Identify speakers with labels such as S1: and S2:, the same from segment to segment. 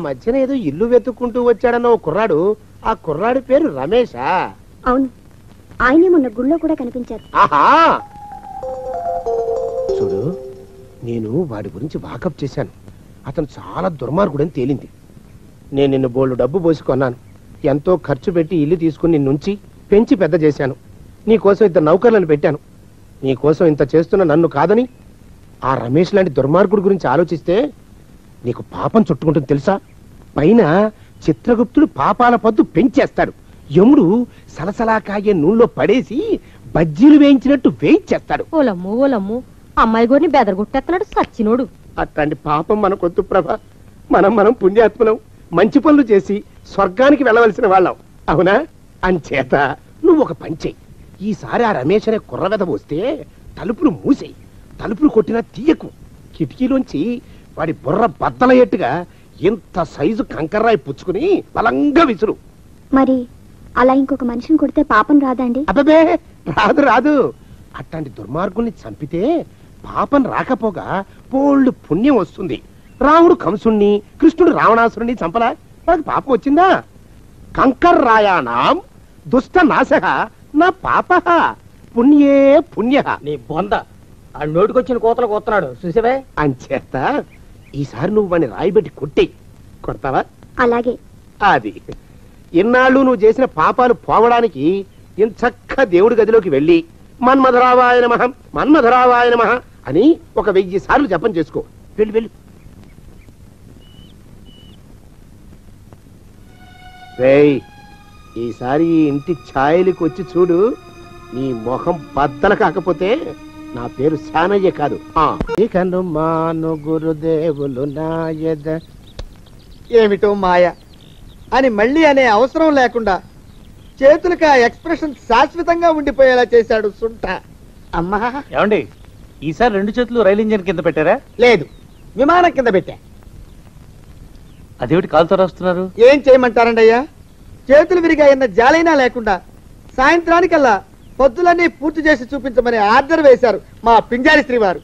S1: మధ్యన ఏదో ఇల్లు వెతుక్కుంటూ వచ్చాడన్న ఓ కుర్రాడు, ఆ కుర్రాడి పేరు రమేషా?
S2: అవును, ఆయనే మొన్న గుళ్ళో కూడా కనిపించారు.
S1: ఆహా, చూడు, నేను వాడి గురించి వాకప్ చేశాను. అతను చాలా దుర్మార్గుడని తేలింది. నేను నిన్ను బోల్డు డబ్బు పోసుకున్నాను, ఎంతో ఖర్చు పెట్టి ఇల్లు తీసుకుని నిన్నుంచి పెంచి పెద్ద చేశాను. నీకోసం 2 నౌకర్లను పెట్టాను. నీకోసం ఇంత చేస్తున్న నన్ను కాదని ఆ రమేష్ లాంటి దుర్మార్గుడి గురించి ఆలోచిస్తే నీకు పాపం చుట్టుకుంటుంది తెలుసా? పైన చిత్రగుప్తుడు పాపాల పద్దు పెంచేస్తాడు. యముడు సలసలా కాగే నూనెలో పడేసి బజ్జీలు వేయించినట్టు వేయించేస్తాడు.
S3: ఓలమ్ము ఓలమ్ము, అమ్మాయి గోరిని బెదరగొట్టేస్తున్నాడు సచ్చినోడు.
S1: అట్లాంటి పాపం మనకొద్దు ప్రభ. మనం పుణ్యాత్మలం, మంచి పనులు చేసి స్వర్గానికి వెళ్ళవలసిన వాళ్ళం, అవునా? అంచేత నువ్వు ఒక పని చెయ్యి. ఈసారి ఆ రమేష్ అనే కుర్రవెద వస్తే తలుపులు మూసేయి. తలుపులు కొట్టినా తీయకు. కిటికీలోంచి వాడి బుర్ర బద్దలయ్యేట్టుగా ఇంత సైజు కంకర్రాయి పుచ్చుకుని బలంగా విసురు.
S2: మరి అలా ఇంకొక మనిషిని కొడితే పాపం రాదండి?
S1: అబ్బే, రాదు. అట్లాంటి దుర్మార్గుల్ని చంపితే పాపం రాకపోగా బోల్డ్ పుణ్యం వస్తుంది. రాముడు కంసుణ్ణి, కృష్ణుడు రావణాసురుణ్ణి చంపలా, వాడికి పాపం వచ్చిందా? కంకర్రాయాణం దుష్ట నాశః నా పాపః పుణ్యే పుణ్యః.
S4: నీ బొంద ఆ నోటికొచ్చిన కోతలు కోస్తున్నాడు చూసావే.
S1: అంచేత ఈసారి నువ్వు వాడిని రాయిబెట్టి కొట్టి కొడతావా?
S2: అలాగే.
S1: అది ఇన్నాళ్ళు నువ్వు చేసిన పాపాలు పోవడానికి ఇంచక్క దేవుడి గదిలోకి వెళ్ళి మన్మధరావాయ నమః మన్మధరావాయ నమః అని ఒక 1000 సార్లు జపం చేసుకో. వెళ్ళు. రేయ్, ఈసారి ఈ ఇంటి ఛాయలకు వచ్చి చూడు. నీ మొహం బద్దలు కాకపోతే నా పేరు శానయ్య కాదు. ఇకను మాను గురుదేవులు నాయద.
S5: ఏమిటో మాయ అని మళ్ళీ అనే అవసరం లేకుండా చేతులకు ఆ ఎక్స్ప్రెషన్ శాశ్వతంగా ఉండిపోయేలా చేశాడు సుంఠ. అమ్మా,
S4: ఏమండి ఈసారి 2 చేతులు రైలు ఇంజన్ కింద పెట్టారా?
S5: లేదు, విమానం కింద పెట్టా.
S4: అదేమిటి కాలుతో రాస్తున్నారు?
S5: ఏం చేయమంటారండి అయ్యా? చేతులు విరిగాయన్న జాలైనా లేకుండా సాయంత్రానికల్లా పొద్దులన్నీ పూర్తి చేసి చూపించమని ఆర్డర్ వేశారు మా పింజారి శ్రీ వారు.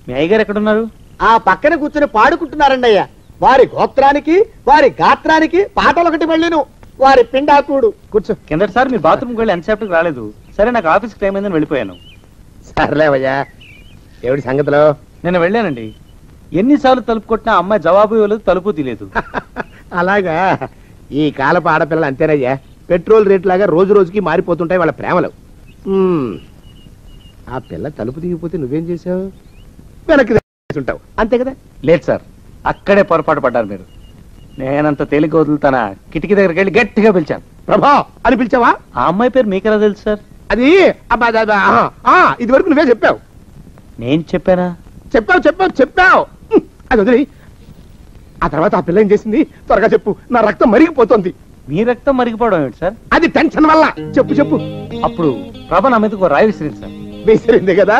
S4: మీ అయ్యగారు ఎక్కడున్నారు?
S5: ఆ పక్కన కూర్చుని పాడుకుంటున్నారండి అయ్యా. వారి గోత్రానికి వారి గాత్రానికి పాటలొకటి వెళ్ళిను, వారి పిండాకుడు.
S1: కూర్చో.
S4: కిందటిసారి మీరు బాత్రూమ్కి వెళ్ళి ఎంతసేపటికి రాలేదు. సరే, నాకు ఆఫీస్కి టైం అయిందని వెళ్ళిపోయాను.
S1: సర్లేవయ్యా, ఏమిటి సంగతిలో?
S4: నేను వెళ్ళానండి. ఎన్నిసార్లు తలుపు కొట్టినా అమ్మాయి జవాబు ఇవ్వలేదు, తలుపు తీయలేదు.
S1: అలాగా? ఈ కాలపు ఆడపిల్లలు అంతేనయ్యా. పెట్రోల్ రేట్ లాగా రోజు రోజుకి మారిపోతుంటాయి వాళ్ళ ప్రేమలు. ఆ పిల్ల తలుపు దిగిపోతే నువ్వేం చేసావు? వెనక్కి ఉంటావు, అంతే కదా?
S4: లేదు సార్, అక్కడే పొరపాటు పడ్డారు మీరు. నేనంత తేలిక వదులుతానా? కిటికీ దగ్గరికి వెళ్ళి గట్టిగా పిలిచాను.
S1: ప్రభా అని పిలిచావా?
S4: ఆ అమ్మాయి పేరు మీకెలా తెలుసు సార్?
S1: అది ఇది వరకు నువ్వే చెప్పావు.
S4: నేను చెప్పానా?
S1: చెప్పావు. అది వదిలి. ఆ తర్వాత ఆ పిల్ల ఏం చేసింది? త్వరగా చెప్పు, నా రక్తం మరిగిపోతుంది.
S4: మీ రక్తం మరిగిపోవడం ఏమిటి సార్?
S1: అది టెన్షన్ వల్ల. చెప్పు.
S4: అప్పుడు ప్రభ నా మీదకు రాయి విసిరింది సార్.
S1: విసిరింది కదా?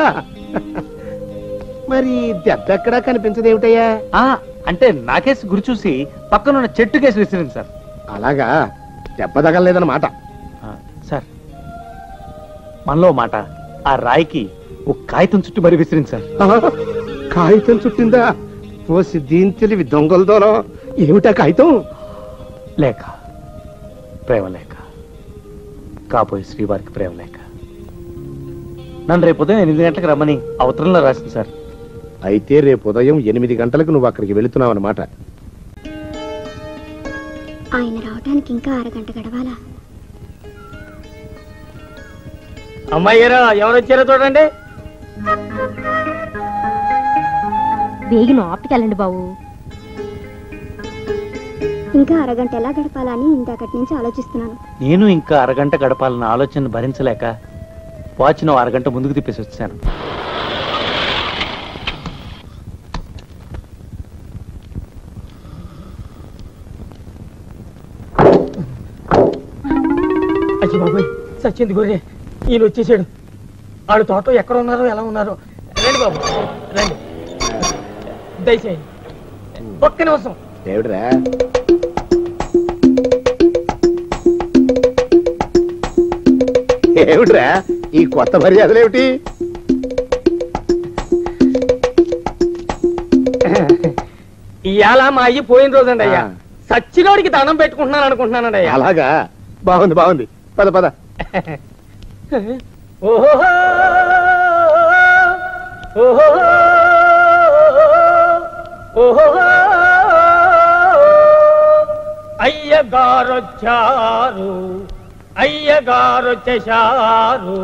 S1: మరి దెబ్బ ఎక్కడా కనిపించదేమిటయ్యా?
S4: అంటే నాకేసి గురి చూసి పక్కనున్న చెట్టు కేసి విసిరింది సార్.
S1: అలాగా? దెబ్బ తగలలేదన్నమాట.
S4: సార్, మనలో మాట ఆ రాయికి ఒక కాగితం చుట్టూ మరి విసిరింది సార్.
S1: కాగితం చుట్టిందా? పోసి దీని తెలివి దొంగలదోలో. ఏమిటా కాగితం?
S4: లేక, ప్రేమ లేక, కాబోయే శ్రీవారికి ప్రేమ లేక. నన్ను రేపు ఉదయం 8 గంటలకు రమ్మని అవతరంలో రాసింది సార్.
S1: అయితే రేపు ఉదయం 8 గంటలకు నువ్వు అక్కడికి వెళుతున్నావు అన్నమాట.
S2: ఆయన రావడానికి ఇంకా 1 గంట గడవాలా?
S4: అమ్మాయి గారు ఎవరు వచ్చారో చూడండి.
S3: వేగిన ఆఫీస్కి వెళ్ళండి బాబు.
S2: ఇంకా 1 గంట ఎలా గడపాలని ఇంతకటి నుంచి ఆలోచిస్తున్నాను.
S4: నేను ఇంకా 1 గంట గడపాలన్న ఆలోచన భరించలేక వాచ్ను 1 గంట ముందుకు తిప్పేసి వచ్చాను.
S5: అచ్చి బాబాయ్, సచ్చింది గొర్రె. ఈయన వచ్చేసాడు. ఆడు తోటలో ఎక్కడ ఉన్నారో ఎలా ఉన్నారో. రండి బాబు, రండి, దయచేయండి. ఒక్క నిమిషం.
S1: ఏమిట్రా? ఏమిట్రా ఈ కొత్త మర్యాదలేమిటి?
S5: ఇవాళ మా అయ్యి పోయిన రోజండి అయ్యా. సచ్చినోడికి దండం పెట్టుకుంటున్నాను అనుకుంటున్నానండి అయ్యా.
S1: అలాగా? బాగుంది బాగుంది, పద పద.
S5: ఓహో ఓహో ఓహో అయ్యగారొచ్చారు, అయ్యగారు వచ్చేశారు,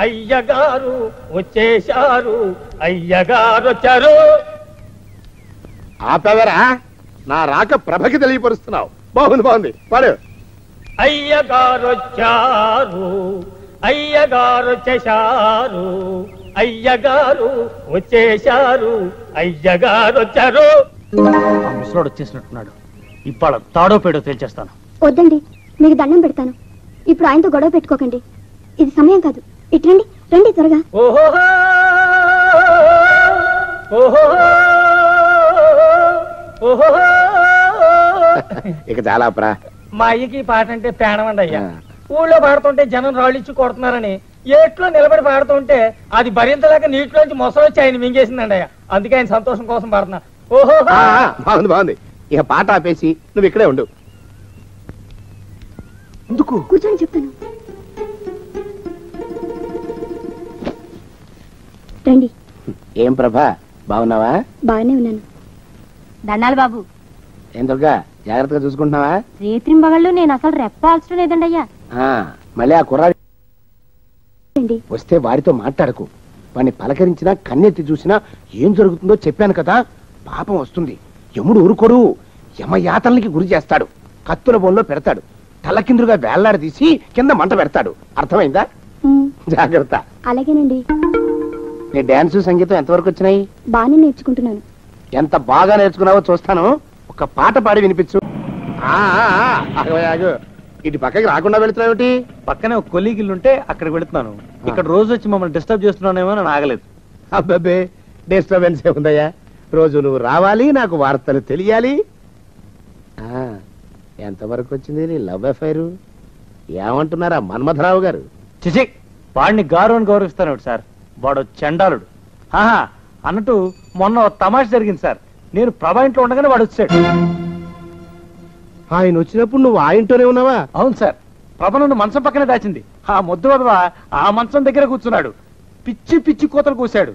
S5: అయ్యగారు వచ్చేశారు, అయ్యగారు వచ్చారు.
S1: ఆపేవరా? నా రాక ప్రభకి తెలియపరుస్తున్నావు. బాగుంది బాగుంది, పాడు.
S5: అయ్యగారు వచ్చారు, అయ్యగారు వచ్చేశారు, అయ్యగారు వచ్చేశారు, అయ్యగారు వచ్చారు.
S4: ఆ ముసలోడు వచ్చేసినట్టున్నాడు. ఇవాళ తాడో పేడో తేల్చేస్తాను.
S2: వద్దండి, మీకు దండం పెడతాను. ఇప్పుడు ఆయనతో గొడవ పెట్టుకోకండి. ఇది సమయం కాదు. ఇటు రండి, రండి త్వరగా.
S5: ఓహో ఓహో ఓహో.
S1: ఇక చాలా ప్రా.
S5: మా అయ్యకి ఈ పాట అంటే పేడమండి అయ్యా. ఊళ్ళో పాడుతుంటే జనం రాళ్ళిచ్చి కొడుతున్నారని ఏట్లో నిలబడి పాడుతుంటే అది భరించలేక నీటిలోంచి మొసలొచ్చి ఆయన మింగేసిందండి అయ్యా. అందుకే ఆయన సంతోషం కోసం పాడుతున్నా. ఓహో
S1: బాగుంది బాగుంది. ఇక పాట ఆపేసి నువ్వు ఇక్కడే ఉండు. ఎందుకు?
S2: కూర్చొని చెప్తాను. రండి.
S1: ఏం ప్రభా, బాగున్నావా?
S2: బాగానే ఉన్నాను.
S3: దండాలి బాబు.
S1: ఏం దుర్గా, జాగ్రత్తగా చూసుకుంటున్నావా?
S3: రేత్రింబగళ్ళు నేను అసలు రెప్పాల్సిన లేదండి అయ్యా.
S1: మళ్ళీ ఆ కుర్రాడి వస్తే వాడితో మాట్లాడకు. వాడిని పలకరించినా కన్నెత్తి చూసినా ఏం జరుగుతుందో చెప్పాను కదా. పాపం వస్తుంది. యముడు ఊరుకోడు. యమయాతనలకి గురి చేస్తాడు. కత్తుల బోన్లో పెడతాడు. తలకిందులుగా వేళ్లాడదీసి కింద మంట పెడతాడు. అర్థమైందా? జాగ్రత్త.
S2: అలాగేనండి.
S1: నీ డాన్స్ సంగీతం ఎంతవరకు వచ్చినాయి?
S2: బాగానే నేర్చుకుంటున్నాను.
S1: ఎంత బాగా నేర్చుకున్నావో చూస్తాను. ఒక పాట పాడి వినిపించు. ఆగు. ఇటు పక్కకి రాకుండా వెళుతున్నావుటి?
S4: పక్కనే ఒక కొలీగిల్లుంటే అక్కడికి వెళుతున్నాను. ఇక్కడ రోజు వచ్చి మమ్మల్ని డిస్టర్బ్ చేస్తున్నానేమో అని ఆగలేదు.
S1: అబ్బాబే, డిస్టర్బెన్స్ ఏముందయ్యా? రోజు నువ్వు రావాలి, నాకు వార్తలు తెలియాలి. ఎంతవరకు వచ్చింది నీ లవ్ అఫైర్? ఏమంటున్నారా మన్మథరావు గారు?
S4: చిచి, వాడిని గారు అని గౌరవిస్తాను సార్. వాడు చండాలుడు. అన్నట్టు మొన్న తమాష జరిగింది సార్. నేను ప్రభా ఇంట్లో ఉండగానే వాడు వచ్చాడు.
S1: ఆయన వచ్చినప్పుడు నువ్వు ఆ ఇంట్లోనే ఉన్నావా?
S4: అవును సార్. ప్రభ నన్ను మంచం పక్కనే దాచింది. ఆ ముద్దు వదవా ఆ మంచం దగ్గర కూర్చున్నాడు. పిచ్చి పిచ్చి కోతలు కూశాడు.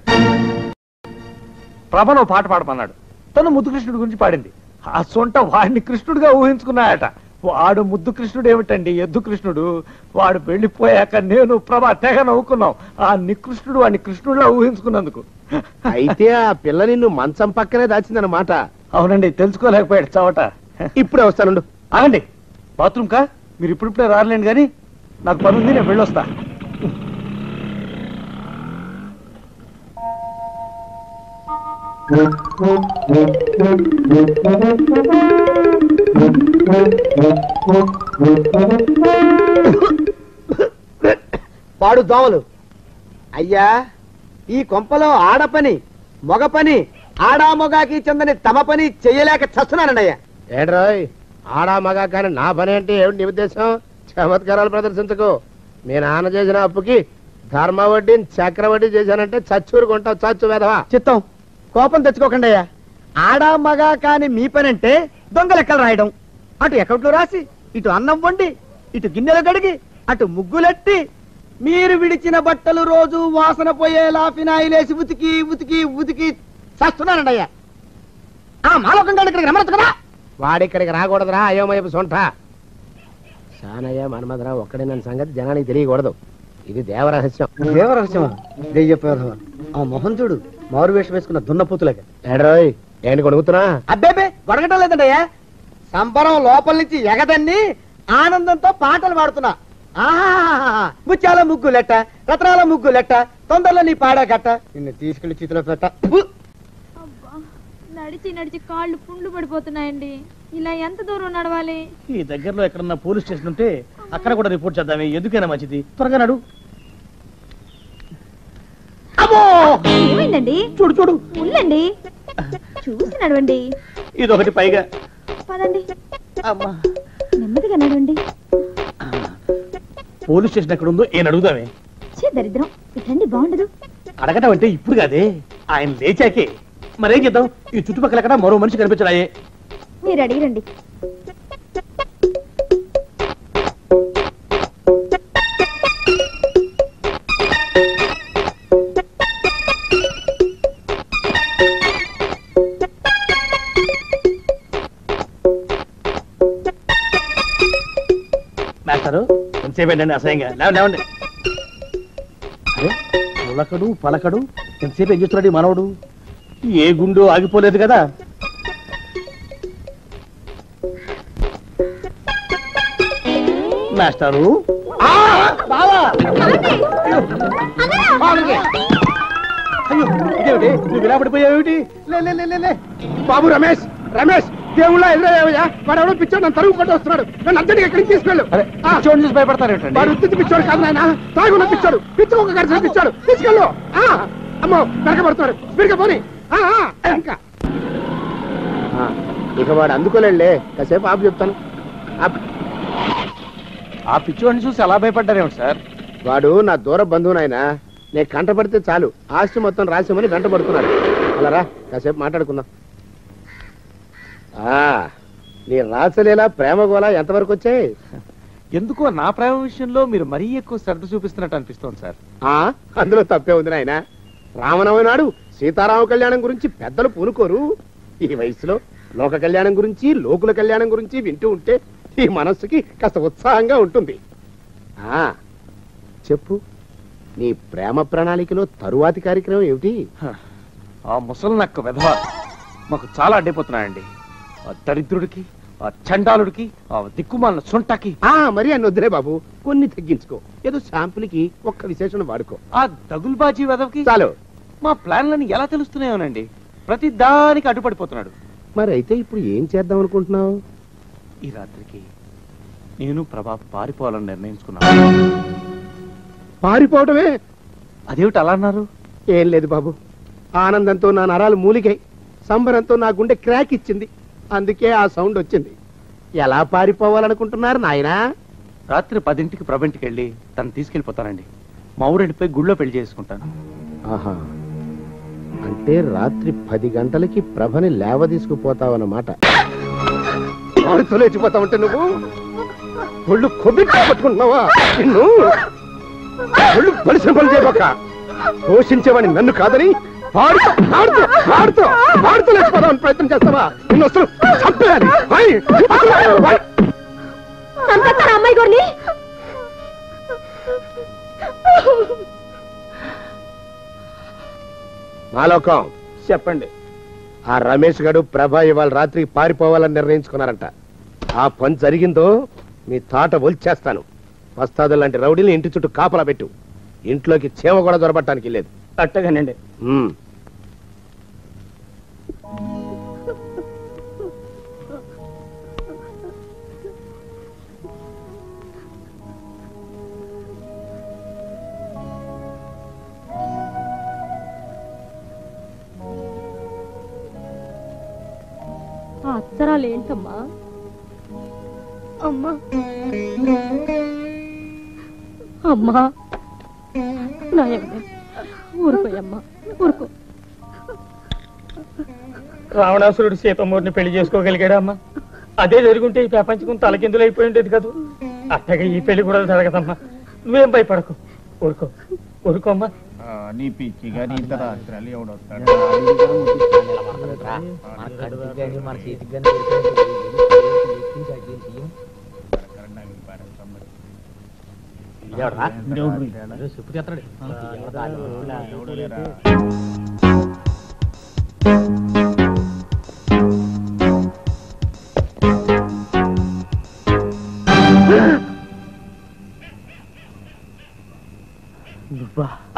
S4: ప్రభను పాట పాడమన్నాడు. తను ముద్దు కృష్ణుడి గురించి పాడింది. ఆ సొంట వాడిని కృష్ణుడిగా ఊహించుకున్నాయట. వాడు ముద్దు కృష్ణుడు ఏమిటండి, ఎద్దు కృష్ణుడు. వాడు వెళ్ళిపోయాక నేను ప్రభా తెగ నవ్వుకున్నాం. ఆ నికృష్ణుడు వాడిని కృష్ణుడిలా ఊహించుకున్నందుకు.
S1: అయితే ఆ పిల్ల నిన్ను మంచం పక్కనే దాచిందన్నమాట.
S4: అవునండి, తెలుసుకోలేకపోయాడు చవట.
S1: ఇప్పుడే వస్తానుండు.
S4: ఆగండి, బాత్రూమ్ కా? మీరు ఇప్పుడిప్పుడే రాలేండి కానీ నాకు పని ఉంది, నేను వెళ్ళొస్తా.
S6: పాడు దోమలు. అయ్యా, ఈ కొంపలో ఆడ పని మగ పని ఆడా మొగాకి చెందని తమ పని చెయ్యలేక చస్తున్నానండి అయ్యా.
S1: ఏడ్రాయ్, ఆడా మగా కానీ నా పని అంటే ఏమిటి నీ ఉద్దేశం? చమత్కారాలు ప్రదర్శించకు. మీ నాన్న చేసిన అప్పుకి ధర్మ వడ్డీని చక్రవడ్డీ చేశానంటే చచ్చూరు కొంటావు. చచ్చు వేదవా.
S6: చిత్తం, కోపం తెచ్చుకోకండి అయ్యా. ఆడా మగా కాని మీ పని అంటే దొంగ లెక్కలు రాయడం. అటు అకౌంట్లో రాసి, ఇటు అన్నం వండి, ఇటు గిన్నెలు కడిగి, అటు ముగ్గులెట్టి, మీరు విడిచిన బట్టలు రోజు వాసన పోయేలా ఫినాయిలేసి ఉతికి ఉతికి ఉతికి చస్తున్నానండి అయ్యా. మాలోకం ఇక్కడికి రమ్మనొచ్చు కదా.
S1: వాడిక్కడికి రాకూడదురా అయోమయపు సొంట. సానయ్య మన్మథరావు ఒక్కడే నన్ను సంగతి జనానికి తెలియకూడదు. ఇది దేవరహస్యం.
S6: దేవరహస్యమా? దెయ్యపోదవా. ఆ మొహం చూడు, మారు వేషం వేసుకున్న దున్నపోతులాగా.
S1: ఏడ్రాయ్, ఏంటి కొడుకుతున్నా?
S6: అబ్బేబే, గొడగటం లేదండయ్యా. సంబరం లోపల నుంచి ఎగదన్ని ఆనందంతో పాటలు పాడుతున్నా. ముత్యాల ముగ్గు లెట్ట, రత్నాల ముగ్గు లెట్ట, తొందరలో నీ పాడా గట్ట, నిన్ను తీసుకెళ్లి చేతిలో పెట్ట.
S7: నడిచి నడిచి కాళ్ళు పుండ్లు పడిపోతున్నాయండి. ఇలా ఎంత దూరం నడవాలి?
S4: ఈ దగ్గరలో ఎక్కడన్నా పోలీస్ స్టేషన్ ఉంటే అక్కడ కూడా రిపోర్ట్ చేద్దామే. ఎందుకైనా మంచిది. త్వరగా నడు.
S7: ఏమైందండి?
S4: చూడు చూడు,
S7: ఉండండి, చూసి నడవండి.
S4: ఇదొకటి పైగా.
S7: పదండి, నెమ్మదిగా నడవండి.
S4: పోలీస్ స్టేషన్ ఎక్కడ ఉందో ఏం అడుగుదామే.
S7: దరిద్రం, ఇట్లండి బాగుండదు.
S4: అడగటం అంటే ఇప్పుడు కాదే, ఆయన లేచాకే.
S8: మరేం చేద్దాం? ఈ చుట్టుపక్కల ఎక్కడ మరో మనిషి కనిపించడాయే.
S7: మీరు అడిగిరండి.
S8: మాస్టారు ఎంతసేపు ఏంటండి అసహ్యంగా? లేవండి. అరే పులకడు పలకడు, ఎంతసేపు ఏం చేస్తున్నాడు ఈ మనవడు? ఏ గుండు ఆగిపోలేదు కదా. మాస్టారు అయ్యో ఇదేమిటి, నువ్వు ఇలా పడిపోయావేమిటి?
S1: లే బాబు రమేష్, రమేష్ దేవుళ్ళ ఎదురయ్యా, వాడు ఎవడో పిచ్చోడు నన్ను తరుగు కొట్టి వస్తున్నాడు. నన్ను అర్జెంట్గా ఎక్కడికి తీసుకెళ్ళు.
S4: పిచ్చోడిని చూసి భయపడతారేటండి?
S1: వాడు ఉత్తి పిచ్చోడు కాదు నాయన, తాగున్న పిచ్చాడు, పిచ్చి ఒక గడిచిన పిచ్చాడు. తీసుకెళ్ళు. అమ్మో వెనకబడుతున్నాడు, స్పీడ్గా పోనీ. ఇంకా ఇక వాడు అందుకోలేడులే, కాసేపు ఆపు చెప్తాను.
S4: ఆ పిచ్చోడిని చూసి ఎలా భయపడ్డారేమో సార్?
S1: వాడు నా దూర బంధువు నాయన, నేను కంటపడితే చాలు ఆస్తి మొత్తం రాసేమని వెంటబడుతున్నాడు. అలా రా, కాసేపు మాట్లాడుకుందాం. నీ రాసలేలా ప్రేమ గోళ ఎంతవరకు వచ్చాయి?
S4: ఎందుకో నా ప్రేమ విషయంలో మీరు మరీ ఎక్కువ శ్రద్ధ చూపిస్తున్నట్టు అనిపిస్తోంది సార్.
S1: అందులో తప్పే ఉంది నాయన. రామనవమి నాడు సీతారామ కళ్యాణం గురించి పెద్దలు పూనుకోరు. ఈ వయసులో లోక కళ్యాణం గురించి, లోకుల కళ్యాణం గురించి వింటూ ఉంటే ఈ మనస్సుకి కాస్త ఉత్సాహంగా ఉంటుంది. చెప్పు, నీ ప్రేమ ప్రణాళికలో తరువాతి కార్యక్రమం ఏమిటి?
S4: ఆ ముసలి నక్క వెధవ మాకు చాలా అడ్డైపోతున్నాయండి. ఆ దరిద్రుడికి, ఆ చండాలుడికి, ఆ దిక్కుమాలిన సొంటకి.
S1: మరి అన్న వద్దులే బాబు, కొన్ని తగ్గించుకో. ఏదో శాంపుల్కి ఒక్క విశేషణ వాడుకో.
S4: ఆ దగుల్బాజీ వెధవకి
S1: చాలు.
S4: మా ప్లాన్లని ఎలా తెలుస్తున్నాయోనండి? ప్రతి దానికి అడ్డుపడిపోతున్నాడు.
S1: మరి అయితే ఇప్పుడు ఏం చేద్దాం అనుకుంటున్నావు?
S4: ఈ రాత్రికి నేను ప్రభా పారిపోవాలని నిర్ణయించుకున్నాను.
S1: పారిపోవటమే?
S4: అదేమిటి అలా అన్నారు?
S1: ఏం లేదు బాబు, ఆనందంతో నా నరాలు మూలికై, సంబరంతో నా గుండె క్రాక్ ఇచ్చింది. అందుకే ఆ సౌండ్ వచ్చింది. ఎలా పారిపోవాలనుకుంటున్నారు నాయనా?
S4: రాత్రి 10ంటికి ప్రభంటికి వెళ్ళి తను తీసుకెళ్ళిపోతానండి. మా ఊరెళ్ళిపోయి గుళ్ళో పెళ్లి చేసుకుంటాను.
S1: ఆహా, అంటే రాత్రి 10 గంటలకి ప్రభని లేవ తీసుకుపోతావన్నమాట. లేచిపోతా ఉంటే నువ్వు ఒళ్ళు కొబ్బిట్లా పట్టుకుంటున్నావా? నిన్ను ఒళ్ళు పరిశ్రమ పని చేయబోక, పోషించేవాడిని నన్ను కాదని పాడుతూ లేచిపోదామని ప్రయత్నం చేస్తావా? నిన్ను అసలు చంపేయాలి.
S2: అమ్మాయి గారిని
S1: మాలోకం
S5: చెప్పండి.
S1: ఆ రమేష్ గడు ప్రభ ఇవాళ రాత్రికి పారిపోవాలని నిర్ణయించుకున్నారంట. ఆ పని జరిగిందో మీ తాట ఒలిచేస్తాను. వస్తాదు లాంటి రౌడీని ఇంటి చుట్టూ కాపలా పెట్టు. ఇంట్లోకి చేమ కూడా దొరబట్టడానికి లేదు.
S5: అట్టగానండి.
S3: అక్షరాలు ఏంటమ్మా?
S2: అమ్మా
S3: అమ్మా ఊరుకోయమ్మా, ఊరుకో.
S5: రావణాసురుడు సీతమ్మూరిని పెళ్లి చేసుకోగలిగాడా అమ్మా? అదే జరుగుంటే ఈ ప్రపంచం తలకిందులు అయిపోయి ఉండేది కాదు. అట్టగా ఈ పెళ్లి కూడా జరగదమ్మా. నువ్వేం భయపడకు, ఊరుకో ఊరుకోమ్మా.
S8: నీ పిచ్చిగా నీ రాత్రాలు ఎవడొస్తాడు?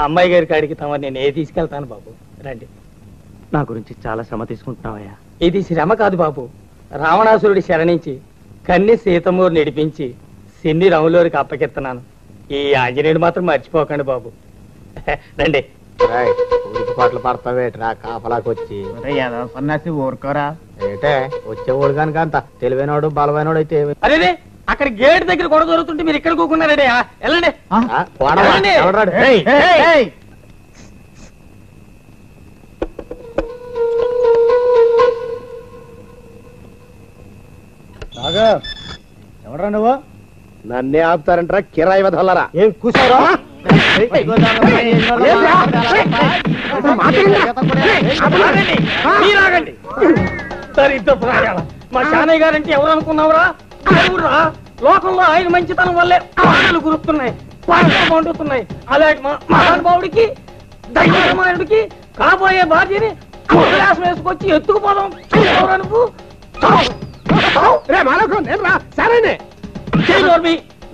S5: అమ్మాయి గారి కాడికి తమ నేను తీసుకెళ్తాను బాబు. రండి.
S4: నా గురించి చాలా శ్రమ తీసుకుంటున్నావయ్యా.
S5: ఇది శ్రమ కాదు బాబు, రావణాసురుడి శరణించి కన్ని సీతమ్మూరు నడిపించి సిన్ని రాములూరికి అప్పకెత్తనాను. ఈ ఆంజనేయుడు మాత్రం మర్చిపోకండి బాబు. రండి.
S1: పాటలు పడతావేట్రా కాపలాకొచ్చి?
S8: సన్నాసి ఊరుకోరా.
S1: ఏటే వచ్చేవాడు కనుక అంత తెలివైనవాడు బలమైనవాడు అయితే
S5: అరే అక్కడ గేట్ దగ్గర గొడవ జరుగుతుంటే మీరు ఇక్కడ కూకున్నారండి. వెళ్ళండి.
S8: ఎవరా నువ్వు?
S1: నన్నే ఆపుతారంటారా కిరాయి వదలరా?
S8: ఏం కూసారా?
S5: మీరాగండి దరిద్ర ప్రాయాల మా చానయ్య గారంటే ఎవరు అనుకున్నావురా? ఎవరురా? లోకంలో ఆయన మంచితనం వల్లే పాటలు గురుతున్నాయి, పాటలు పండుతున్నాయి. అలాంటి మహానుభావుడికి దైవమానుడికి కాబోయే భార్యని అవకాశం వేసుకొచ్చి ఎత్తుకుపోదాం నువ్వు.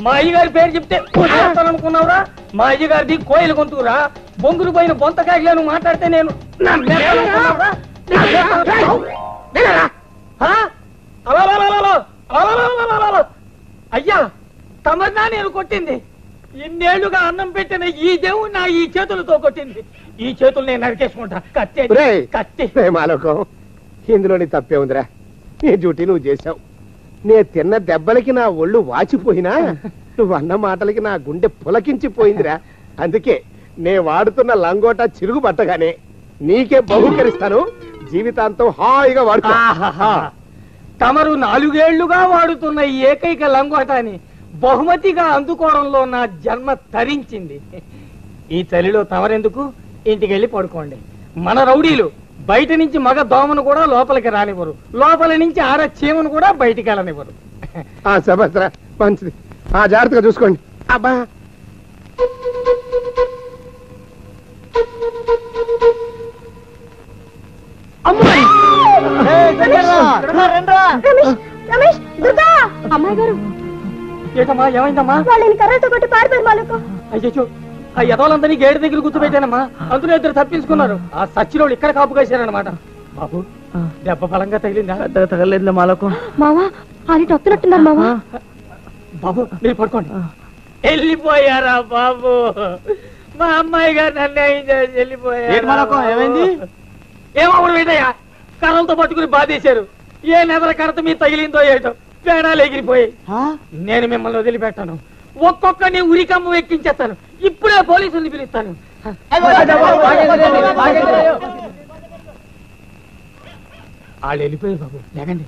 S5: మా అయ్యగారి పేరు చెప్తే అనుకున్నావురా? మా అయ్యగారిది కోయిల గొంతురా, బొంగులు పోయిన బొంతకాయలు మాట్లాడితే నేను అయ్యా తమన్నా నేను కొట్టింది. ఇన్నేళ్లుగా అన్నం పెట్టిన ఈ దేవుడు నా ఈ చేతులతో కొట్టింది. ఈ చేతులు నేను నరికేసుకుంటా. కత్తి కత్తి.
S1: మాలోకం, ఇందులోని తప్పే ఉందిరా. నీ డ్యూటీ నువ్వు చేశావు. నే తిన్న దెబ్బలకి నా ఒళ్ళు వాచిపోయినా నువ్వు అన్న మాటలకి నా గుండె పులకించిపోయిందిరా. అందుకే నే వాడుతున్న లంగోటా చిరుగు పట్టగానే నీకే బహుకరిస్తాను. జీవితాంతం హాయిగా వాడుతా.
S5: తమరు 4 ఏళ్లుగా వాడుతున్న ఈ ఏకైక లంగోటాని బహుమతిగా అందుకోవడంలో నా జన్మ తరించింది. ఈ చలిలో తమరెందుకు? ఇంటికి వెళ్ళి పడుకోండి. మన రౌడీలు బయట నుంచి మగ దోమను కూడా లోపలికి రానివ్వరు, లోపల నుంచి ఆర చీమను కూడా బయటికి వెళ్ళనివ్వరు.
S1: సభస్రా మంచిది. జాగ్రత్తగా చూసుకోండి. అబ్బా
S2: అమ్మాయి గారు
S5: ఏటమ్మా ఏమైందమ్మా?
S2: వాళ్ళని కర్రతో కొట్టి పారిపోయారు మాలకు.
S5: అయ్యో ఆ యదోలందరినీ గేటు దగ్గర కూర్చోబెట్టానమ్మా. అందులో 2 తప్పించుకున్నారు. ఆ సచ్చిరోళ్ళు ఇక్కడ కాపు కాశారనమాట. బాబు దెబ్బ బలంగా తగిలిందా?
S8: తగలేదు మాలకు.
S2: మావా అది వస్తున్నట్టున్నారు మావా.
S5: బాబు మీరు పడుకోండి. వెళ్ళిపోయారా బాబు? మా అమ్మాయి గారు నన్ను వెళ్ళిపోయారు.
S8: ఏమైంది?
S5: ఏమవుడు ఏంటయ్యా? కర్రలతో పట్టుకుని బాధేశారు. ఏ నెదర కర్రత మీద తగిలిందో ఏటో పేడాలు ఎగిరిపోయాయి. నేను మిమ్మల్ని వదిలిపెట్టాను. ఒక్కొక్కని ఉరికమ్మ ఎక్కించేస్తాను. ఇప్పుడే పోలీసుల్ని పిలుస్తాను. వాళ్ళు వెళ్ళిపోయారు బాబు. లేకండి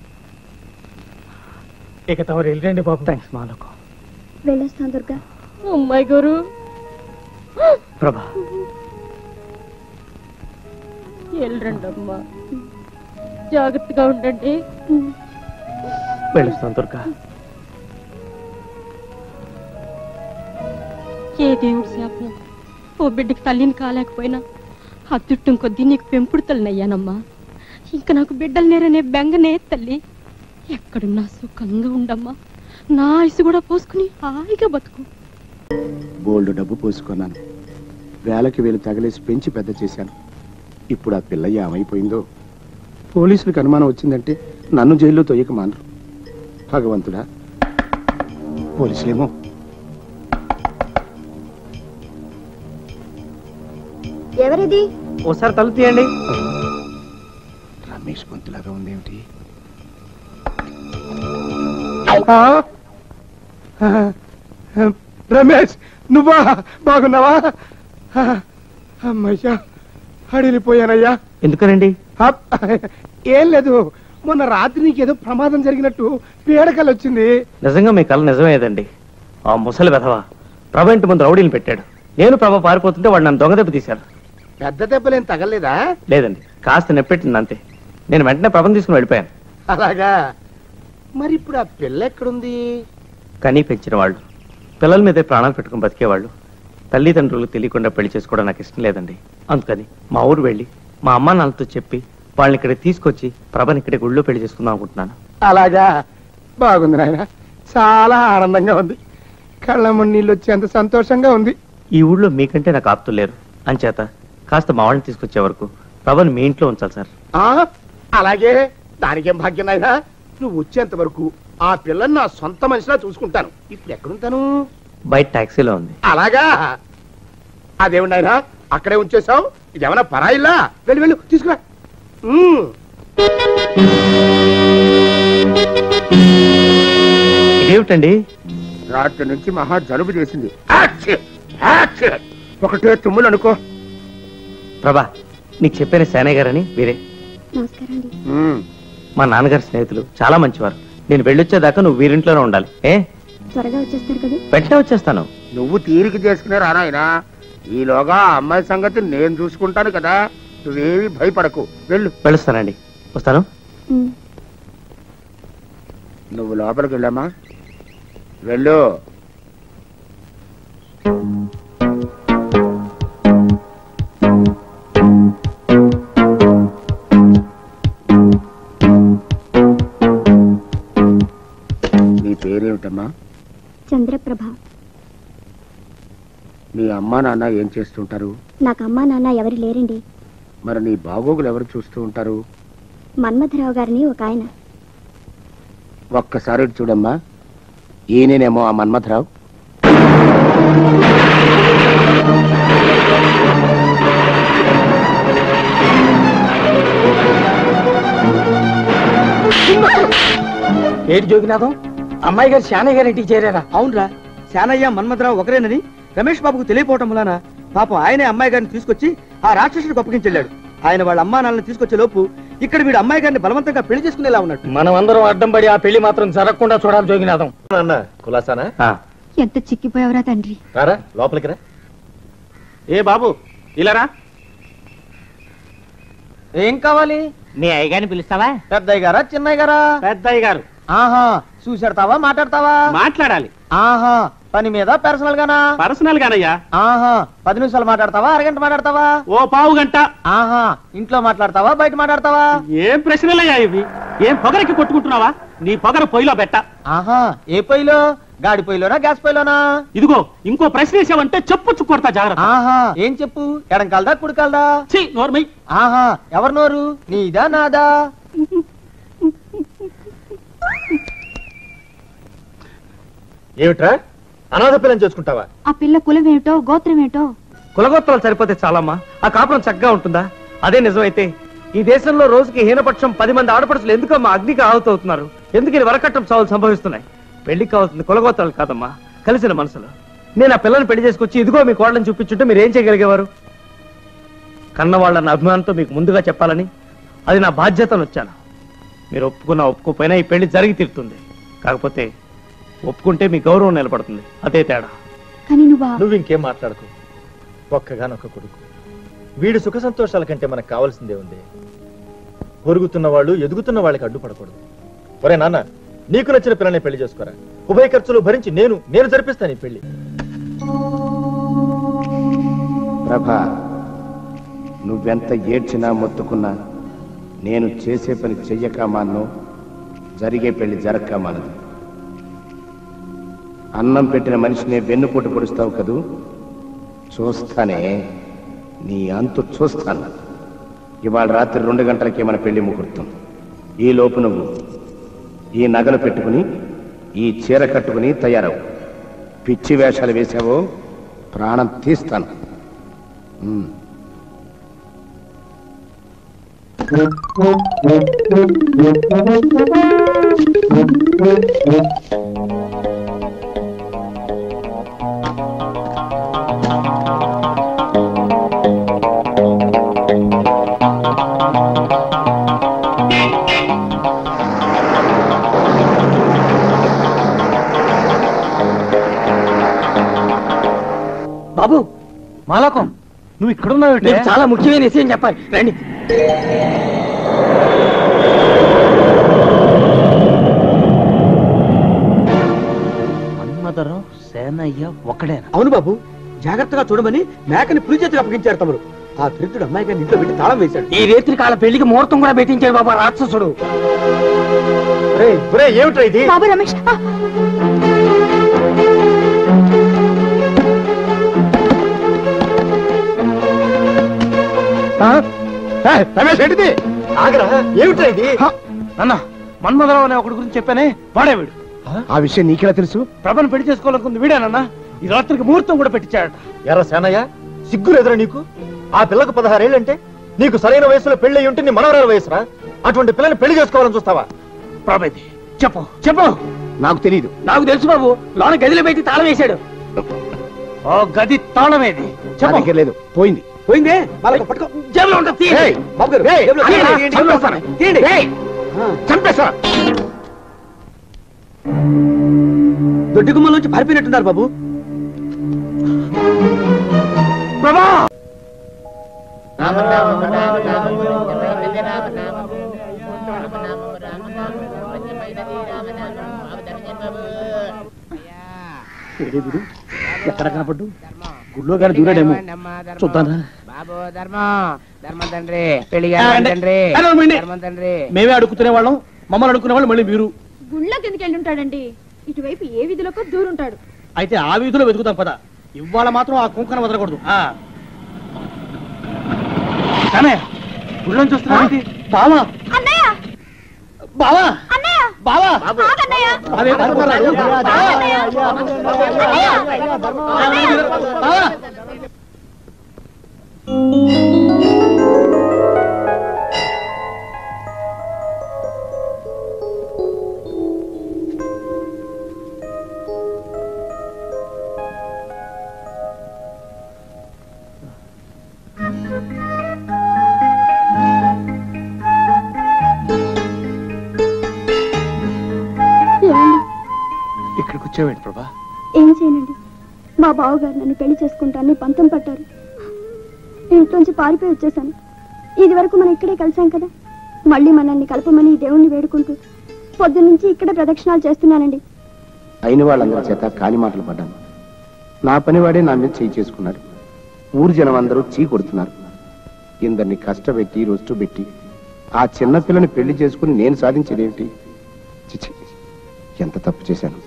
S5: ఇక తమరు వెళ్ళండి బాబు.
S8: థ్యాంక్స్ మాలకు.
S2: వెళ్ళొస్తాను దుర్గా.
S3: అమ్మాయి గారు
S8: ప్రభా
S3: వెళ్ళండి అమ్మా, జాగ్రత్తగా ఉండండి.
S8: వెళ్ళొస్తాను దుర్గా.
S3: ఏ దేవుడి శాపం ఓ బిడ్డకి తల్లిని కాలేకపోయినా అద్దుట్టం కొద్దీ నీకు పెంపుడు తల్లినయ్యానమ్మా. ఇంకా నాకు బిడ్డలు నేరనే బెంగనే తల్లి. ఎక్కడున్నా సుఖంగా ఉండమ్మా. నా ఆయుసు కూడా పోసుకుని హాయిగా బతుకు.
S1: బోల్డ్ డబ్బు పోసుకున్నాను. వేలకి వేలు తగలేసి పెంచి పెద్ద చేశాను. ఇప్పుడు ఆ పిల్ల ఏమైపోయిందో. పోలీసులకు అనుమానం వచ్చిందంటే నన్ను జైల్లో తొయ్యక మానరు. భగవంతుడా, పోలీసులేమో.
S2: ఎవరిది?
S5: ఓసారి తలుపు తీయండి.
S1: రమేష్ గొంతులాగా ఉందేమిటి? రమేష్ నువ్వా? బాగున్నావా? అమ్మయ్యా అడిలిపోయానయ్యా.
S8: ఎందుకనండి?
S1: ఏం లేదు, మొన్న రాత్రి నీకేదో ప్రమాదం జరిగినట్టు పీడకలు వచ్చింది.
S8: నిజంగా మీ కళ నిజమేదండి. ఆ ముసలి వెధవ ప్రభ ఇంటి ముందు రౌడీని పెట్టాడు. నేను ప్రభ పారిపోతుంటే వాడు నన్ను దొంగ దెబ్బ తీశారు.
S1: పెద్ద దెబ్బలేం తగలేదా?
S8: లేదండి, కాస్త నెప్పెట్టింది అంతే. నేను వెంటనే ప్రభను తీసుకుని వెళ్ళిపోయాను.
S1: అలాగా? మరి ఇప్పుడు ఆ పిల్ల ఎక్కడుంది?
S8: కనీ పెంచిన వాళ్ళు పిల్లల మీదే ప్రాణాలు పెట్టుకుని బతికేవాళ్ళు తల్లిదండ్రులు తెలియకుండా పెళ్లి చేసుకోవడం నాకు ఇష్టం లేదండి. అందుకని మా ఊరు వెళ్ళి మా అమ్మా నాన్నతో చెప్పి వాళ్ళని ఇక్కడ తీసుకొచ్చి ప్రభని ఇక్కడ గుళ్ళో పెళ్లి చేసుకుందాం అనుకుంటున్నాను.
S1: అలాగా? బాగుంది నాయన, చాలా ఆనందంగా ఉంది. కళ్ళమ్మ నీళ్ళు వచ్చేంత సంతోషంగా ఉంది.
S8: ఈ ఊళ్ళో మీకంటే నాకు ఆప్తులు లేరు. అంచేత కాస్త మా వాళ్ళని తీసుకొచ్చే వరకు ప్రభని మీ ఇంట్లో ఉంచాలి సార్.
S1: అలాగే, దానికేం భాగ్యం నాయనా. నువ్వు వచ్చేంత వరకు ఆ పిల్లని నా సొంత మనిషిలా చూసుకుంటాను. ఇప్పుడు ఎక్కడుంటాను?
S8: బయట టాక్సీలో ఉంది.
S1: అలాగా? అదేమిటి నాయనా అక్కడే ఉంచేసావు? ఇదేమన్నా పరాయిల్లా? వెళ్ళు వెళ్ళు తీసుకురా.
S8: ఇదేమిటండి?
S1: రాత్రి నుంచి మహా జలుబు చేసింది. ఒకటే తుమ్ములు అనుకో.
S8: ప్రభా, నీకు చెప్పిన సేనయ్య గారని వీరే
S2: నమస్కారం అండి.
S8: మా నాన్నగారి స్నేహితులు, చాలా మంచివారు. నేను వెళ్ళొచ్చేదాకా నువ్వు వీరింట్లోనే ఉండాలి.
S2: త్వరగా వచ్చేస్తారు కదా?
S8: వెంటనే వచ్చేస్తాను.
S1: నువ్వు తీరిక చేసుకునే రానాయనా, ఈలోగా అమ్మాయి సంగతి నేను చూసుకుంటాను కదా, నువ్వేమి భయపడకు.
S8: వెళ్ళొస్తానండి. వస్తాను.
S1: నువ్వు లోపలికి వెళ్ళమ్మా, వెళ్ళు. నీ పేరేమిటమ్మా?
S2: చంద్రప్రభ.
S1: మీ అమ్మా నాన్న ఏం చేస్తుంటారు?
S2: నాకు అమ్మా నాన్న ఎవరు లేరండి.
S1: మరి నీ బాగోగులు ఎవరు చూస్తూ ఉంటారు?
S2: మన్మథరావు గారిని ఒక ఆయన.
S1: ఒక్కసారి చూడమ్మా, ఈయనేనేమో ఆ మన్మథరావు.
S5: ఏటి జోగినాథం, అమ్మాయి గారు శానయ్య గారు ఇంటికి చేరారా?
S6: అవునరా, శానయ్య మన్మథరావు ఒకరేనని రమేష్ బాబుకు తెలియపోవటం వలన పాపం ఆయనే అమ్మాయి గారిని తీసుకొచ్చి ఆ రాక్షసుడికి అప్పగించెళ్ళాడు. ఆయన వాళ్ళ అమ్మా నాన్నని తీసుకొచ్చే లోపు ఇక్కడ వీడు అమ్మాయి గారిని బలవంతంగా పెళ్లి చేసుకునేలా ఉన్నట్టు.
S5: మనం అందరం అడ్డం పడి ఆ పెళ్లి మాత్రం జరగకుండా చూడాలి జోగినాథం.
S4: కులాసానా?
S2: ఎంత చిక్కిపోయావరా తండ్రి.
S4: రారా లోపలికి రా.
S8: ఏ బాబు ఇలారా.
S5: ఏం కావాలి?
S8: మీ అయ్యగారిని పిలుస్తావా?
S5: పెద్దయ్య గారా చిన్నయ్య గారా?
S8: పెద్దయ్య గారు.
S5: ఆహా, చూసాడతావా మాట్లాడతావా?
S8: మాట్లాడాలి.
S5: ఆహా, పని మీద పర్సనల్ గానా?
S8: పర్సనల్ గానయ్యా.
S5: ఆహా, 10 నిమిషాలు మాట్లాడతావా, అరగంట మాట్లాడతావా?
S8: ఓ పావు గంట.
S5: ఆహా, ఇంట్లో మాట్లాడతావా బయట మాట్లాడతావా?
S8: ఏం ప్రశ్నలయ్యా ఇవి? ఏం పొగరికి కొట్టుకుంటున్నావా? నీ పొగరు పొయ్యిలో పెట్ట.
S5: ఆహా, ఏ పొయ్యిలో? గాడి పొయ్యిలోనా గ్యాస్ పొయ్యిలోనా?
S8: ఇదిగో ఇంకో ప్రశ్న వేసావంటే చెప్పు చుక్కొడతా జాగ్రత్త.
S5: ఆహా, ఏం చెప్పు? ఎడం కాలదా కుడి కాలదా?
S8: ఛీ, నోర్మై.
S5: ఆహా, ఎవరి నోరు? నీదా నాదా?
S4: ఏమిట్రా, అనాథ పిల్లని చేసుకుంటావా?
S2: ఆ పిల్ల కులం ఏమిటో గోత్రం ఏమిటో?
S8: కులగోత్రాలు సరిపోతే చాలమ్మా, ఆ కాపురం చక్కగా ఉంటుందా? అదే నిజమైతే ఈ దేశంలో రోజుకి హీనపక్షం 10 మంది ఆడపడుచులు ఎందుకమ్మా అగ్నికి ఆహుతవుతున్నారు? ఎందుకు ఇది వరకట్టం చావులు సంభవిస్తున్నాయి? పెళ్లికి కావాల్సింది కులగోత్రాలు కాదమ్మా, కలిసిన మనసులు. నేను ఆ పిల్లని పెళ్లి చేసుకొచ్చి ఇదిగో మీ కోడలను చూపించుంటే మీరు ఏం చేయగలిగేవారు? కన్నవాళ్ళన్న అభిమానంతో మీకు ముందుగా చెప్పాలని, అది నా బాధ్యతను వచ్చాను. మీరు ఒప్పుకున్నా ఒప్పుకోపోయినా ఈ పెళ్లి జరిగి తీరుతుంది. కాకపోతే ఒప్పుకుంటే మీ గౌరవం నిలబడుతుంది, అదే తేడా.
S2: కానీ
S4: నువ్వు ఇంకేం మాట్లాడకు. ఒక్కగానొక్క కొడుకు, వీడి సుఖ సంతోషాల కంటే మనకు కావాల్సిందే ఉంది. పొరుగుతున్న వాళ్ళు ఎదుగుతున్న వాళ్ళకి అడ్డుపడకూడదు. ఒరే నాన్న, నీకు నచ్చిన పిల్లని పెళ్లి చేసుకోరా. ఉభయ ఖర్చులు భరించి నేను జరిపిస్తాను ఈ పెళ్లి.
S1: ప్రభా, నువ్వెంత ఏడ్చినా మొత్తుకున్నా నేను చేసే పని చెయ్యక మానను, జరిగే పెళ్లి జరక్క మానదు. అన్నం పెట్టిన మనిషినే వెన్నుపోటు పొడుస్తావు కదూ, చూస్తానే, నీ అంతు చూస్తాను. ఇవాళ రాత్రి 2 గంటలకే మన పెళ్లి ముహూర్తం. ఈ లోపు నువ్వు ఈ నగలు పెట్టుకుని ఈ చీర కట్టుకుని తయారవు. పిచ్చి వేషాలు వేశావో ప్రాణం తీస్తాను.
S5: బాబు, మాలకం, నువ్వు ఇక్కడున్నావు. చాలా ముఖ్యమైన విషయం చెప్పాలి, రండి.
S8: మన్మథరావు సేనయ్య ఒకడేనా?
S6: అవును బాబు, జాగ్రత్తగా చూడమని మేకని పులి చేతికి అప్పగించారు తమరు. ఆ దరిద్రుడు అమ్మాయి గారిని ఇంట్లో పెట్టి తాళం వేశాడు.
S5: ఈ రేత్రి కాల పెళ్లికి ముహూర్తం కూడా పెట్టించాడు బాబా రాక్షసుడు.
S4: ఏమిట్రా ఇది?
S2: బాబు రమేష్,
S1: రమేష్ ఏంటిది?
S4: ఆగరా, ఏమిట్రా ఇది?
S8: అన్న, మన్మథరావు అనే ఒకటి గురించి చెప్పానే, వాడే వీడు.
S1: ఆ విషయం నీకెలా తెలుసు?
S8: ప్రభను పెళ్లి చేసుకోవాలనుకుంది వీడేనన్నా. ఈ రాత్రికి ముహూర్తం కూడా పెట్టించాడట.
S4: ఎరా సేనయ్య, సిగ్గులేదురా నీకు? ఆ పిల్లకు 16 ఏళ్ళంటే నీకు సరైన వయసులో పెళ్లి ఉంటే నీ మనవరాల వయసురా. అటువంటి పిల్లని పెళ్లి చేసుకోవాలని చూస్తావా?
S8: ప్రభేది చెప్పు చెప్పు.
S1: నాకు తెలియదు.
S5: నాకు తెలుసు బాబు, లోన గదిలో పెట్టి తాళం వేశాడు.
S8: ఓ గది తాళమేది
S1: చెప్పు. లేదు, పోయింది.
S6: పోయిందే, వాళ్ళకి పట్టుకో.
S5: జేబులో ఉంటుంది.
S6: ఏయ్, బాబు గారు, జేబులో తీయండి, తీయండి.
S1: చంపేస్తా.
S6: దొడ్డి గుమ్మలోంచి పారిపోయినట్టున్నారు బాబు.
S4: ప్రభా
S6: ఎక్కడ కనపడ్డు? గుళ్ళో కానీ దూరాడేమో, చూద్దానా? మేమే అడుగుతునే వాళ్ళం, మమ్మల్ని అడుక్కునే వాళ్ళు మళ్ళీ మీరు.
S7: గుళ్ళకి ఎందుకు వెళ్ళి ఉంటాడండి? ఇటువైపు ఏ వీధిలోకి దూరుంటాడు.
S6: అయితే ఆ వీధిలో వెతుకుతాం పద. ఇవాళ మాత్రం ఆ కుంకను వదలకూడదు. గుళ్ళని చూస్తున్నా బావా, బావా, బావా,
S2: ఇక్కడికి వచ్చావేంటి ప్రభా? ఏం చేయనండి, మా బావగారు నన్ను పెళ్లి చేసుకుంటానని పంతం పట్టారు. ఇంట్లోంచి పారిపోయి వచ్చేసాను. ఇది వరకు మనం ఇక్కడే కలిసాం కదా, మళ్ళీ మనల్ని కలపమని ఈ దేవుణ్ణి వేడుకుంటూ పొద్దున్నుంచి ఇక్కడే ప్రదక్షిణాలు చేస్తున్నానండి.
S1: అయిన వాళ్ళందరి చేత కాని మాటలు పడ్డాను. నా పనివాడే నా మీద చేయి చేసుకున్నాడు. ఊరు జనం అందరూ చీ కొడుతున్నారు. ఇందరిని కష్టపెట్టి రొస్టు పెట్టి ఆ చిన్న పిల్లని పెళ్లి చేసుకుని నేను సాధించేదేమిటి? చిచి, ఎంత తప్పు చేశాను.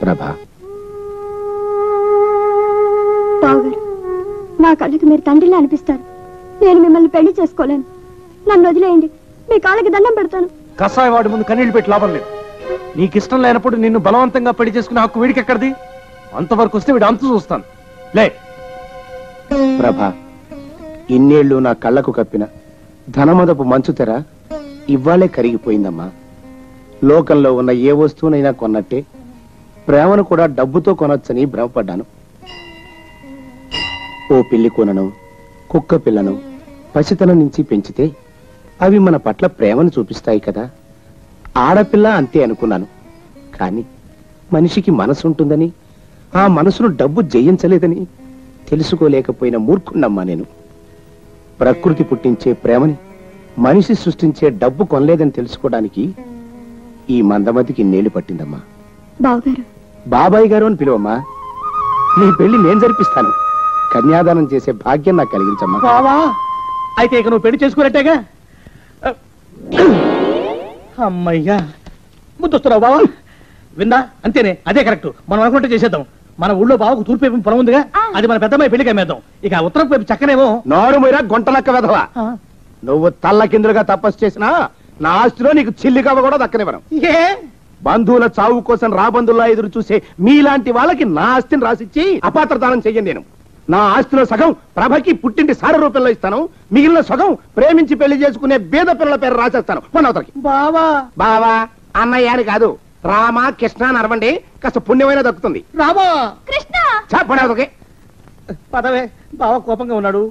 S1: ప్రభా,
S2: బావగారు, నా కళ్ళకి మీరు తండ్రిలా అనిపిస్తారు. నేను మిమ్మల్ని పెళ్లి చేసుకోలేను. నన్ను వదిలేయండి, మీ కాళ్ళకి దండం పెడతాను.
S4: కషాయ వాడి ముందు కన్నీళ్లు పెట్టి లాభం లేదు. నీకు ఇష్టం లేనప్పుడు నిన్ను బలవంతంగా పెళ్లి చేసుకునే హక్కు వీడికి ఎక్కడిది? అంతవరకు వస్తే వీడు అంతు చూస్తాను. లే
S1: ప్రభా, ఇన్నేళ్లు నా కళ్ళకు కప్పిన ధనమదపు మంచు తెర ఇవ్వాలే కరిగిపోయిందమ్మా. లోకంలో ఉన్న ఏ వస్తువునైనా కొన్నట్టే ప్రేమను కూడా డబ్బుతో కొనొచ్చని భ్రమపడ్డాను. ఓ పిల్లి కొనను, కుక్క పిల్లను పసితనం నుంచి పెంచితే అవి మన పట్ల ప్రేమను చూపిస్తాయి కదా. ఆడపిల్ల అంతే అనుకున్నాను. కానీ మనిషికి మనసు ఉంటుందని, ఆ మనసును డబ్బు జయించలేదని తెలుసుకోలేకపోయిన మూర్ఖున్నమ్మా నేను. ప్రకృతి పుట్టించే ప్రేమని మనిషి సృష్టించే డబ్బు కొనలేదని తెలుసుకోవడానికి ఈ మందమతికి నేలు పట్టిందమ్మా.
S2: బావగారు,
S1: బాబాయ్ గారు అని పిలువమ్మా. నీ పెళ్లి నేను జరిపిస్తాను. కన్యాదానం చేసే భాగ్యం నాకు కలిగించమ్మా.
S6: బావా, అయితే ఇక నువ్వు పెళ్లి చేసుకున్నట్టేగా? అమ్మయ్యా, ముద్దొస్తున్నావు బావా. విందా, అంతేనే, అదే కరెక్ట్. మనం అనుకుంటే చేసేద్దాం. మన ఊళ్ళో బావకు తూర్పు వైపు పొలం ఉందిగా, అది మన పెద్దమ్మాయి పెళ్లికి అమ్మేద్దాం. ఇక ఉత్తరం వైపు చక్కనేమో.
S1: నోరు మీరా గొంటలక్క వెధవా. నువ్వు తల్ల కిందులుగా తపస్సు చేసినా నా ఆస్తిలో నీకు చిల్లికవ్వ కూడా దక్కనివ్వను. బంధువుల చావు కోసం రాబంధుల్లా ఎదురు చూసే మీలాంటి వాళ్ళకి నా ఆస్తిని రాసిచ్చి అపాత్రదానం చెయ్యండి. నేను నా ఆస్తిలో సగం ప్రభకి పుట్టింటి సార రూపంలో ఇస్తాను, మిగిలిన సగం ప్రేమించి పెళ్లి చేసుకునే బీద పిల్లల పేరు రాసేస్తాను. పొన్నవతలకి
S6: బావా,
S1: బావా అన్నయ్య అని కాదు, రామ కృష్ణ అని అరవండి, కాస్త పుణ్యమైన దక్కుతుంది.
S6: రామా
S2: కృష్ణ,
S1: చెప్పడవతకి
S6: పదవే. బావ కోపంగా ఉన్నాడు.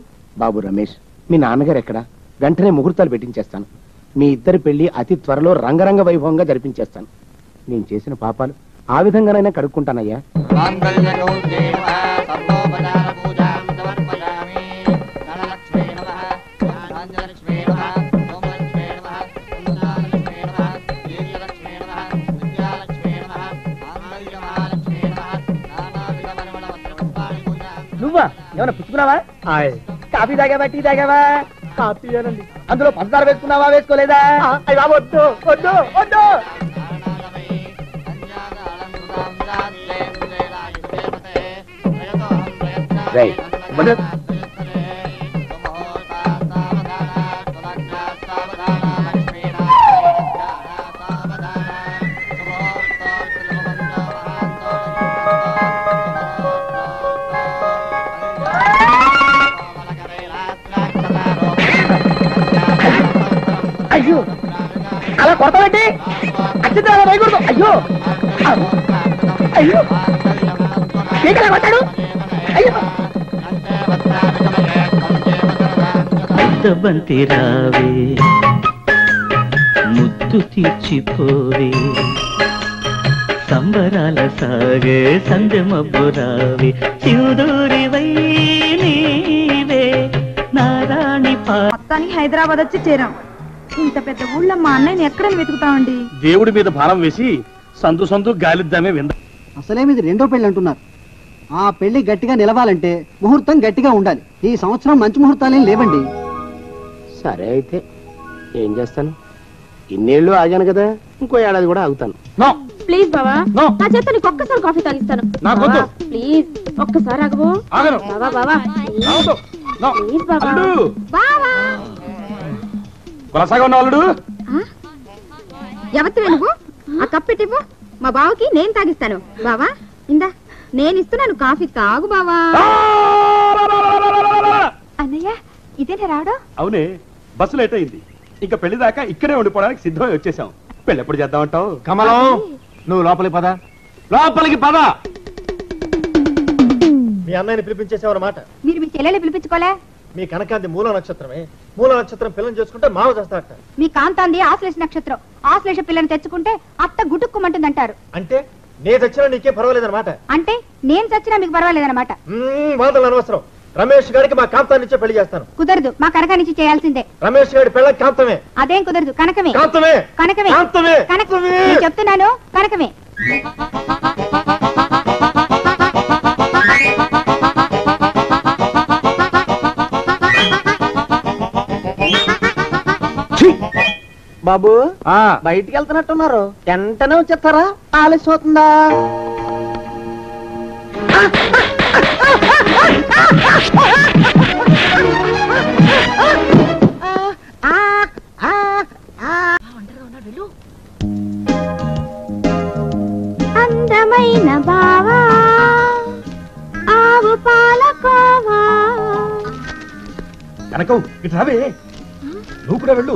S1: బాబు రమేష్, మీ నాన్నగారు ఎక్కడ? వెంటనే ముహూర్తాలు పెట్టించేస్తాను. మీ ఇద్దరి పెళ్లి అతి త్వరలో రంగరంగ వైభవంగా జరిపించేస్తాను. నేను చేసిన పాపాలు ఆ విధంగానైనా కడుక్కుంటానయ్యా.
S6: నువ్వా ఏమన్నా పుచ్చుకున్నావా? కాఫీ తాగావా, టీ తాగావా? కాఫీ అనండి. అందులో పంచదార వేసుకున్నావా, వేసుకోలేదా? వద్దు వద్దు వద్దు. అయ్యో, అలా కొడతావేంటి? అచ్చింది అలా వేయకూడదు. అయ్యో అయ్యో, ఏంటి అలా కొట్టాడు? అయ్యో,
S9: బంతి రావే, ముద్దు తీర్చిపోవే, సంబరాల సాగే సంధ్య మబ్బురావి సింధూరివై నీవే నారాణి
S7: మొత్తానికి హైదరాబాద్ వచ్చి చేరాం. ఇంత పెద్ద ఊళ్ళో మా అన్నయ్యని ఎక్కడని వెతుకుతామండి?
S10: దేవుడి మీద భారం వేసి సందు సందు గాలిద్దామే వింద.
S6: అసలేమిది రెండో పెళ్లి అంటున్నారు. ఆ పెళ్లి గట్టిగా నిలవాలంటే ముహూర్తం గట్టిగా ఉండాలి. ఈ సంవత్సరం మంచి ముహూర్తాలేం లేవండి.
S1: సరే అయితే ఏం చేస్తాను, ఇన్నేళ్ళు ఆగాను కదా, ఇంకో ఏడాది కూడా ఆగుతాను.
S2: ప్లీజ్ బావా, నా చేత నీకు ఒక్కసారి కాఫీ తాగిస్తాను. ప్లీజ్ ఒక్కసారి ఆగవు బావా. బావా ప్లీజ్ బావా. బావా ఎవరివే నువ్వు? ఆ కప్పెట్టివ్వు, మా బావకి నేను తాగిస్తాను. బావా ఇందా నేను ఇస్తున్నాను కాఫీ, తాగు బావా. అన్నయ్య ఇదేనా రావడం?
S10: అవునే, బస్సు లేట్ అయింది. ఇంకా పెళ్లి దాకా ఇక్కడే ఉండిపోవడానికి సిద్ధమై వచ్చేసాం. పెళ్లి ఎప్పుడు చేద్దామంటావు?
S4: కమలం, నువ్వు లోపలికి పద. లోపలికి పద. మీ అన్నయ్యని పిలిపించేసావన్నమాట.
S2: మీరు మీ చెల్లెలు పిలిపించుకోలే?
S4: మీ కనకాంతి మూల నక్షత్రమే. మూల నక్షత్రం పిల్లని చేసుకుంటే మావ చేస్తాడట.
S2: మీ కాంతాంది ఆశ్లేష నక్షత్రం. ఆశ్లేష పిల్లని తెచ్చుకుంటే అత్త గుటుక్కుమంటుందంటారు.
S4: అంటే నే తెచ్చినా నీకే పర్వాలేదన్నమాట.
S2: అంటే నేను చచ్చినా మీకు పర్వాలేదన్నమాట.
S4: వాదనలు అనవసరం. రమేష్ గారికి మా కాంతాన్నిచ్చే పెళ్లి చేస్తాను.
S2: కుదరదు, మా కనకానిచ్చి చేయాల్సిందే.
S4: రమేష్ గారి పెళ్ళ కాంతమే.
S2: అదేం కుదరదు, కనకమే.
S4: కాంతమే
S2: కనకమే
S4: కాంతమే
S2: కనకమే నేను చెప్తున్నాను, కనకమే.
S6: బాబు బయటికి వెళ్తున్నట్టున్నారు, వెంటనే వచ్చేస్తారా? ఆలస్యం అవుతుందా?
S2: అందమైన బావా ఆవు పాలకోవా.
S10: కనకం ఇటు రావే, నువ్వు కూడా వెళ్ళు.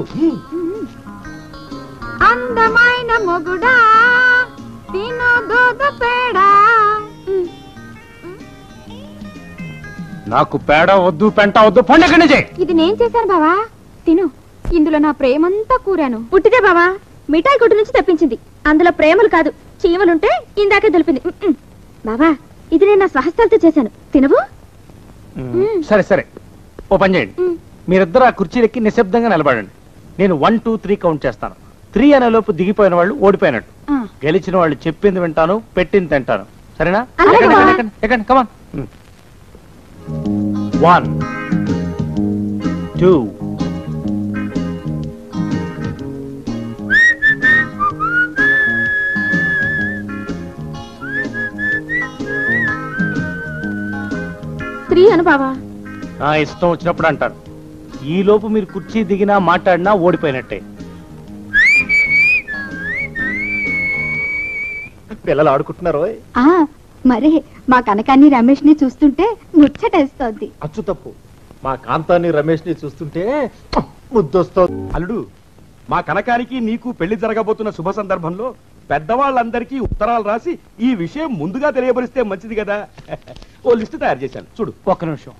S2: అందమైన మొగుడా తిను దూద పేడా.
S10: నాకు పేడ వద్దు, పెంట వద్దు, పండుగ నుంచి.
S2: ఇది నేను చేశాను బావా, తిను. ఇందులో నా ప్రేమంతా కూరాను. పుట్టిదే బావా, మిఠాయి కొట్టు నుంచి తెప్పించింది. అందులో ప్రేమలు కాదు, చీమలుంటే ఇందాకే తెలిపింది. బావా ఇది నేను నా స్వహస్తాలతో చేశాను, తినవు?
S4: సరే సరే, ఓ పని చేయండి. మీరిద్దరు ఆ కుర్చీలెక్కి నిశ్శబ్దంగా నిలబడండి. నేను 1 2 3 కౌంట్ చేస్తాను. 3 అనే లోపు దిగిపోయిన వాళ్ళు ఓడిపోయినట్టు. గెలిచిన వాళ్ళు చెప్పింది వింటాను, పెట్టింది తింటాను. సరేనా? ఎక్కండి, కమాన్. 1 2
S2: 3 అను బావా.
S4: ఇష్టం వచ్చినప్పుడు అంటారు. ఈ లోపు మీరు కుర్చీ దిగినా మాట్లాడినా ఓడిపోయినట్టే. పిల్లలు ఆడుకుంటున్నారు.
S2: మరే మా కనకాన్ని రమేష్ ని చూస్తుంటే ముచ్చటేస్తోంది.
S4: అచ్చు తప్పు, మా కాంతాన్ని రమేష్ ని చూస్తుంటే ముద్దొస్తోంది.
S10: అల్లుడు, మా కనకానికి నీకు పెళ్లి జరగబోతున్న శుభ సందర్భంలో పెద్దవాళ్ళందరికీ ఉత్తరాలు రాసి ఈ విషయం ముందుగా తెలియబరిస్తే మంచిది కదా. ఓ లిస్టు తయారు చేశాను, చూడు.
S4: ఒక్క నిమిషం.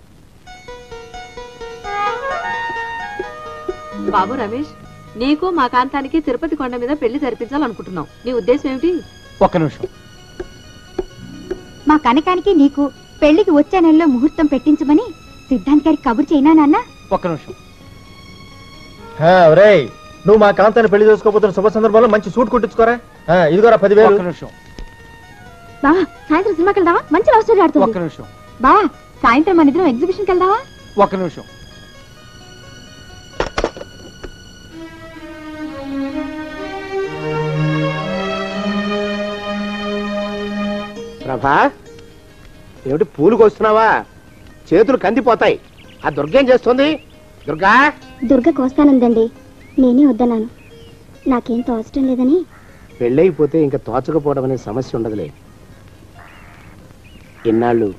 S3: బాబు రమేష్, నీకు మా కాంతానికి తిరుపతి కొండ మీద పెళ్లి జరిపించాలనుకుంటున్నావు. నీ ఉద్దేశం ఏమిటి?
S4: ఒక్క నిమిషం.
S2: మా కనకానికి నీకు పెళ్లికి వచ్చే నెలలో ముహూర్తం పెట్టించమని సిద్ధాంత్ గారికి కబురు చేయనా నాన్న?
S4: ఒక్క నిమిషం. నువ్వు మా కాంతాన్ని పెళ్లి చేసుకోబోతున్న శుభ సందర్భంలో మంచి సూట్ కుట్టించుకోరా. ఇదిగోరా 10,000. ఒక్క నిమిషం.
S2: బావా సాయంత్రం సినిమాకి వెళ్దావా? మంచి లవ్ స్టోరీ ఆడుతుంది.
S4: ఒక్క నిమిషం.
S2: బావా సాయంత్రం మన ఇద్దరం ఎగ్జిబిషన్కి వెళ్దావా?
S4: ఒక్క నిమిషం.
S1: ప్రభా, ఏమిటి పూలు కోస్తున్నావా? చేతులు కందిపోతాయి. ఆ దుర్గేం చేస్తుంది? దుర్గా
S2: దుర్గ కోస్తానందండి, నేనే వద్దన్నాను. నాకేం తోచడం లేదని.
S1: పెళ్ళైపోతే ఇంకా తోచకపోవడం అనే సమస్య ఉండదులే. ఇన్నాళ్ళు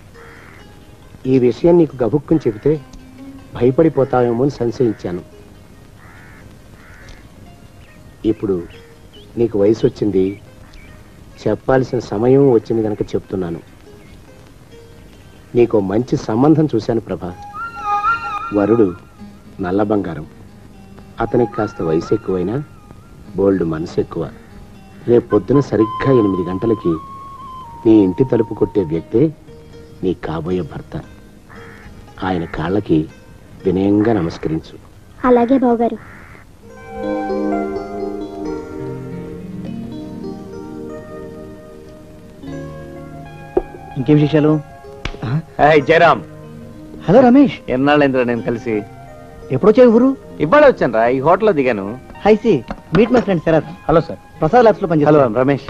S1: ఈ విషయం నీకు గబుక్కుని చెబితే భయపడిపోతావేమో అని సంశయించాను. ఇప్పుడు నీకు వయసు వచ్చింది, చెప్పాల్సిన సమయం వచ్చింది కనుక చెప్తున్నాను. నీకు మంచి సంబంధం చూశాను ప్రభా. వరుడు నల్ల బంగారం. అతనికి కాస్త వయసు ఎక్కువైనా బోల్డ్ మనసు ఎక్కువ. రేపు పొద్దున సరిగ్గా 8 గంటలకి నీ ఇంటి తలుపు కొట్టే వ్యక్తే నీ కాబోయే భర్త. ఆయన కాళ్ళకి వినయంగా నమస్కరించు.
S2: అలాగే బావగారు.
S6: ఇంకేం విశేషాలు?
S8: జయరామ్,
S6: హలో రమేష్.
S8: ఎన్నాళ్ళైందిరా నేను కలిసి?
S6: ఎప్పుడొచ్చావు ఊరు?
S8: ఇవాళ వచ్చాను రా, ఈ హోటల్లో దిగాను.
S6: హైసి meet my friend Sharath.
S8: Hello sir.
S6: Prasad labs లో
S8: హలో
S6: పనిచేస్తాను.
S8: రమేష్.